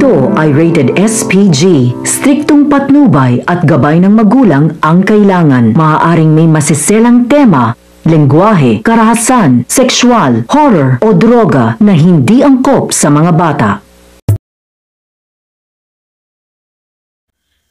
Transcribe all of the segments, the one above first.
Ito ay rated SPG. Striktong patnubay at gabay ng magulang ang kailangan. Maaaring may masiselang tema, lengguwahe, karahasan, sexual, horror o droga na hindi angkop sa mga bata.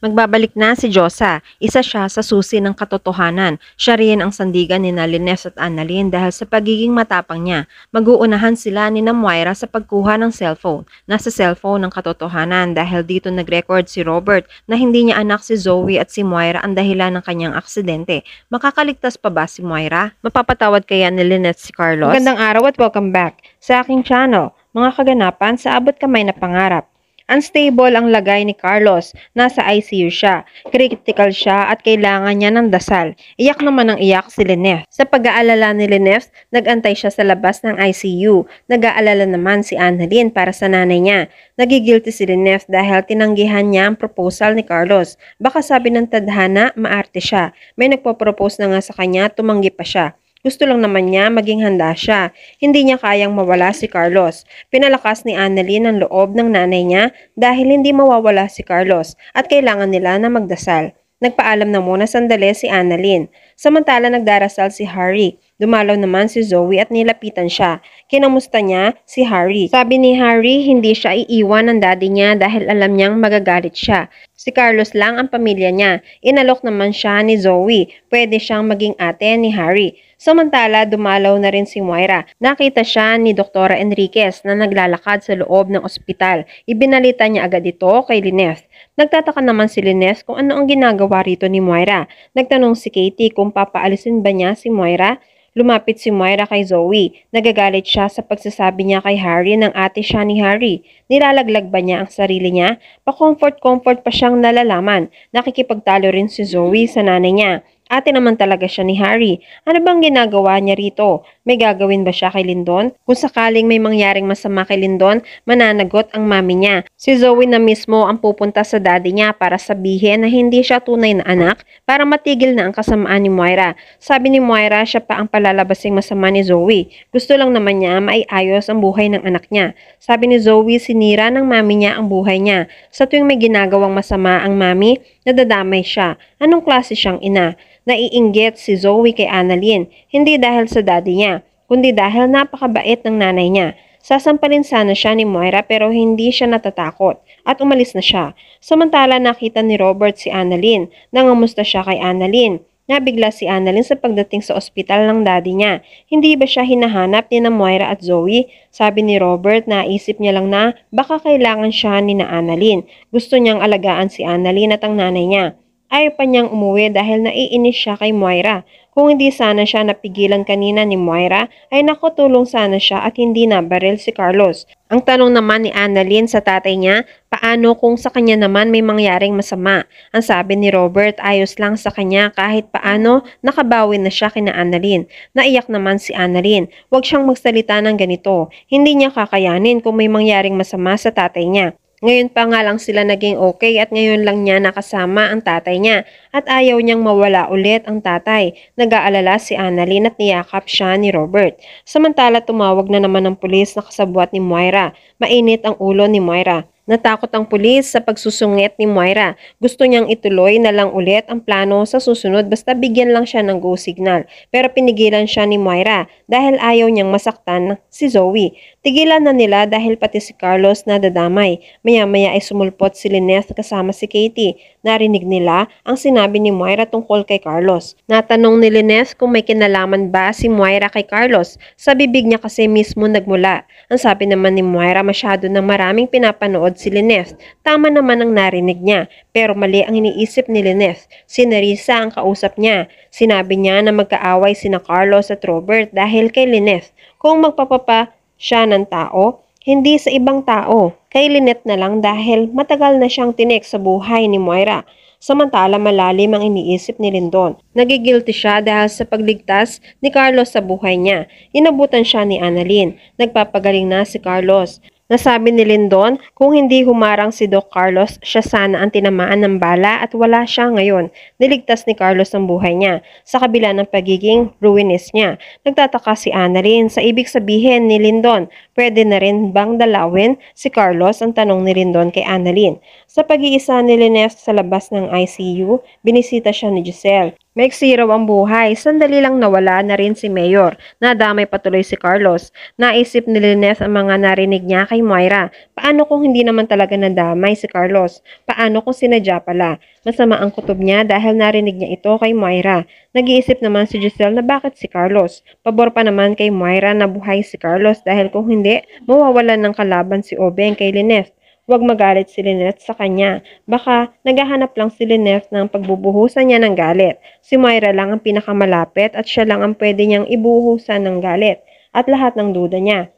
Magbabalik na si Josa. Isa siya sa susi ng katotohanan. Siya rin ang sandigan ni Lineth at Annalyn dahil sa pagiging matapang niya. Mag-uunahan sila ni Moira sa pagkuha ng cellphone. Nasa cellphone ng katotohanan dahil dito nag-record si Robert na hindi niya anak si Zoe at si Moira ang dahilan ng kanyang aksidente. Makakaligtas pa ba si Moira? Mapapatawad kaya ni Lynette si Carlos? Magandang araw at welcome back sa aking channel. Mga kaganapan sa abot kamay na pangarap. Unstable ang lagay ni Carlos. Nasa ICU siya. Critical siya at kailangan niya ng dasal. Iyak naman ang iyak si Lineth. Sa pag-aalala ni Lineth, nag-antay siya sa labas ng ICU. Nag-aalala naman si Annalyn para sa nanay niya. Nagigilty si Lineth dahil tinanggihan niya ang proposal ni Carlos. Baka sabi ng tadhana, maarte siya. May nagpo-propose na nga sa kanya, tumanggi pa siya. Gusto lang naman niya maging handa siya. Hindi niya kayang mawala si Carlos. Pinalakas ni Annalyn ang loob ng nanay niya dahil hindi mawawala si Carlos at kailangan nila na magdasal. Nagpaalam na muna sandali si Annalyn. Samantala nagdarasal si Harry. Dumalaw naman si Zoe at nilapitan siya. Kinamusta niya si Harry. Sabi ni Harry hindi siya iiwan ng daddy niya dahil alam niyang magagalit siya. Si Carlos lang ang pamilya niya. Inalok naman siya ni Zoe. Pwede siyang maging ate ni Harry. Samantala, dumalaw na rin si Moira. Nakita siya ni Dr. Enriquez na naglalakad sa loob ng ospital. Ibinalita niya agad ito kay Lineth. Nagtataka naman si Lineth kung ano ang ginagawa rito ni Moira. Nagtanong si Katie kung papaalisin ba niya si Moira. Lumapit si Moira kay Zoe. Nagagalit siya sa pagsasabi niya kay Harry ng ate siya ni Harry. Nilalaglag ba niya ang sarili niya? Pa-comfort pa siyang nalalaman. Nakikipagtalo rin si Zoe sa nanay niya. Ate naman talaga siya ni Harry. Ano bang ginagawa niya rito? May gagawin ba siya kay Lindon? Kung sakaling may mangyaring masama kay Lindon, mananagot ang mami niya. Si Zoe na mismo ang pupunta sa daddy niya para sabihin na hindi siya tunay na anak para matigil na ang kasamaan ni Moira. Sabi ni Moira siya pa ang palalabasing masama ni Zoe. Gusto lang naman niya maiayos ang buhay ng anak niya. Sabi ni Zoe sinira ng mami niya ang buhay niya. Sa tuwing may ginagawang masama ang mami, nadadamay siya. Anong klase siyang ina? Naiinggit si Zoe kay Annalyn, hindi dahil sa daddy niya, kundi dahil napakabait ng nanay niya. Sasampalin sana siya ni Moira pero hindi siya natatakot at umalis na siya. Samantala nakita ni Robert si Annalyn, nangamusta siya kay Annalyn. Nabigla si Annalyn sa pagdating sa ospital ng daddy niya. Hindi ba siya hinahanap ni na Moira at Zoe? Sabi ni Robert na isip niya lang na baka kailangan siya ni na Annalyn. Gusto niyang alagaan si Annalyn at ang nanay niya. Ayaw pa niyang umuwi dahil naiinis siya kay Moira. Kung hindi sana siya napigilan kanina ni Moira, ay nakutulong sana siya at hindi na baril si Carlos. Ang tanong naman ni Annalyn sa tatay niya, paano kung sa kanya naman may mangyaring masama? Ang sabi ni Robert, ayos lang sa kanya kahit paano nakabawi na siya kina Annalyn. Naiyak naman si Annalyn, huwag siyang magsalita ng ganito. Hindi niya kakayanin kung may mangyaring masama sa tatay niya. Ngayon pa nga lang sila naging okay at ngayon lang niya nakasama ang tatay niya at ayaw niyang mawala ulit ang tatay. Nag-aalala si Annalyn at niyakap siya ni Robert. Samantala tumawag na naman ng pulis na kasabwat ni Moira. Mainit ang ulo ni Moira. Natakot ang pulis sa pagsusungit ni Moira. Gusto niyang ituloy na lang ulit ang plano sa susunod basta bigyan lang siya ng go signal. Pero pinigilan siya ni Moira dahil ayaw niyang masaktan si Zoe. Tigilan na nila dahil pati si Carlos na dadamay. Maya-maya ay sumulpot si Lineth kasama si Katie. Narinig nila ang sinabi ni Moira tungkol kay Carlos. Natanong ni Lineth kung may kinalaman ba si Moira kay Carlos. Sa bibig niya kasi mismo nagmula. Ang sabi naman ni Moira masyado na maraming pinapanood si Lineth. Tama naman ang narinig niya, pero mali ang iniisip ni Lineth. Si Nerissa ang kausap niya. Sinabi niya na magkaaway sina Carlos at Robert dahil kay Lineth. Kung magpapapa siya ng tao, hindi sa ibang tao. Kay Lineth na lang dahil matagal na siyang tinik sa buhay ni Moira. Samantala malalim ang iniisip ni Lindon. Nagigilty siya dahil sa pagligtas ni Carlos sa buhay niya. Inabutan siya ni Annalyn. Nagpapagaling na si Carlos. Nasabi ni Lindon, kung hindi humarang si Doc Carlos, siya sana ang tinamaan ng bala at wala siya ngayon. Niligtas ni Carlos ang buhay niya, sa kabila ng pagiging ruinous niya. Nagtataka si Annalyn sa ibig sabihin ni Lindon, pwede na rin bang dalawin si Carlos, ang tanong ni Lindon kay Annalyn. Sa pag-iisa ni Lynette sa labas ng ICU, binisita siya ni Giselle. Maiksi raw ang buhay, sandali lang nawala na rin si Mayor. Nadamay patuloy si Carlos. Naisip ni Lynette ang mga narinig niya kay Moira. Paano kung hindi naman talaga nadamay si Carlos? Paano kung sinadya pala? Masama ang kutob niya dahil narinig niya ito kay Moira. Nag-iisip naman si Giselle na bakit si Carlos. Pabor pa naman kay Moira na buhay si Carlos dahil kung hindi, mawawalan ng kalaban si Obeng kay Lynette. Huwag magalit si Lynette sa kanya. Baka naghahanap lang si Lynette ng pagbubuhusan niya ng galit. Si Moira lang ang pinakamalapit at siya lang ang pwede niyang ibuhusan ng galit at lahat ng duda niya.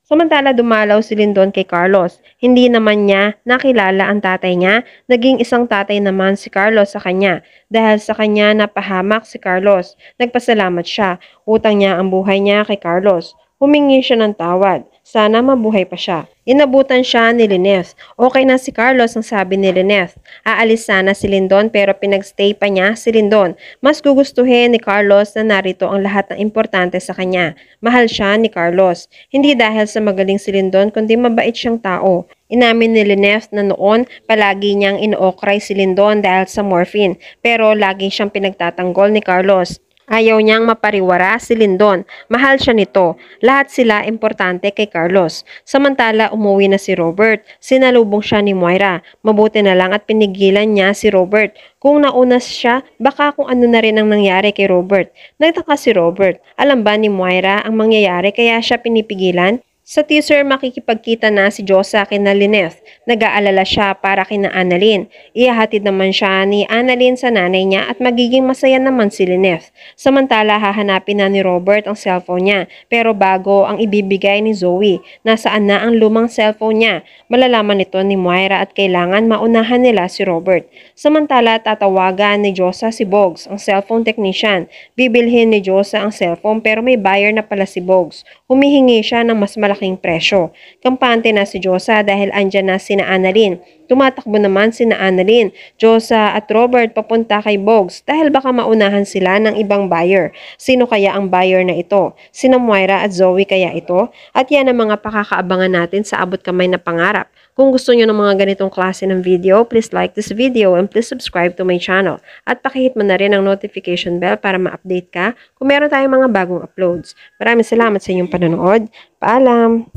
Samantala dumalaw si Lindon kay Carlos. Hindi naman niya nakilala ang tatay niya, naging isang tatay naman si Carlos sa kanya. Dahil sa kanya napahamak si Carlos. Nagpasalamat siya. Utang niya ang buhay niya kay Carlos. Humingi siya ng tawad. Sana mabuhay pa siya. Inabutan siya ni Lynette. Okay na si Carlos ang sabi ni Lynette. Aalis sana si Lindon pero pinagstay pa niya si Lindon. Mas gugustuhin ni Carlos na narito ang lahat ng importante sa kanya. Mahal siya ni Carlos. Hindi dahil sa magaling si Lindon kundi mabait siyang tao. Inamin ni Lynette na noon palagi niyang inookray si Lindon dahil sa morphine pero lagi siyang pinagtatanggol ni Carlos. Ayaw niyang mapariwara si Lindon. Mahal siya nito. Lahat sila importante kay Carlos. Samantala, umuwi na si Robert. Sinalubong siya ni Moira. Mabuti na lang at pinigilan niya si Robert. Kung nauna siya, baka kung ano na rin ang nangyari kay Robert. Nagtaka si Robert. Alam ba ni Moira ang mangyayari kaya siya pinipigilan? Sa teaser, makikipagkita na si Josa kina Lynette. Nag-aalala siya para kina Annalyn. Ihahatid naman siya ni Annalyn sa nanay niya at magiging masaya naman si Lynette. Samantala, hahanapin na ni Robert ang cellphone niya. Pero bago ang ibibigay ni Zoe, nasaan na ang lumang cellphone niya. Malalaman nito ni Moira at kailangan maunahan nila si Robert. Samantala, tatawagan ni Josa si Bogs, ang cellphone technician. Bibilhin ni Josa ang cellphone pero may buyer na pala si Bogs. Humihingi siya ng mas malaking presyo. Kampante na si Josa dahil andyan na sina Annalyn. Tumatakbo naman sina Annalyn, Josa at Robert papunta kay Bogs dahil baka maunahan sila ng ibang buyer. Sino kaya ang buyer na ito? Sina Moira at Zoe kaya ito? At yan ang mga pakakaabangan natin sa abot kamay na pangarap. Kung gusto nyo ng mga ganitong klase ng video, please like this video and please subscribe to my channel. At pakihit mo na rin ang notification bell para ma-update ka kung meron tayong mga bagong uploads. Maraming salamat sa inyong panonood. Paalam!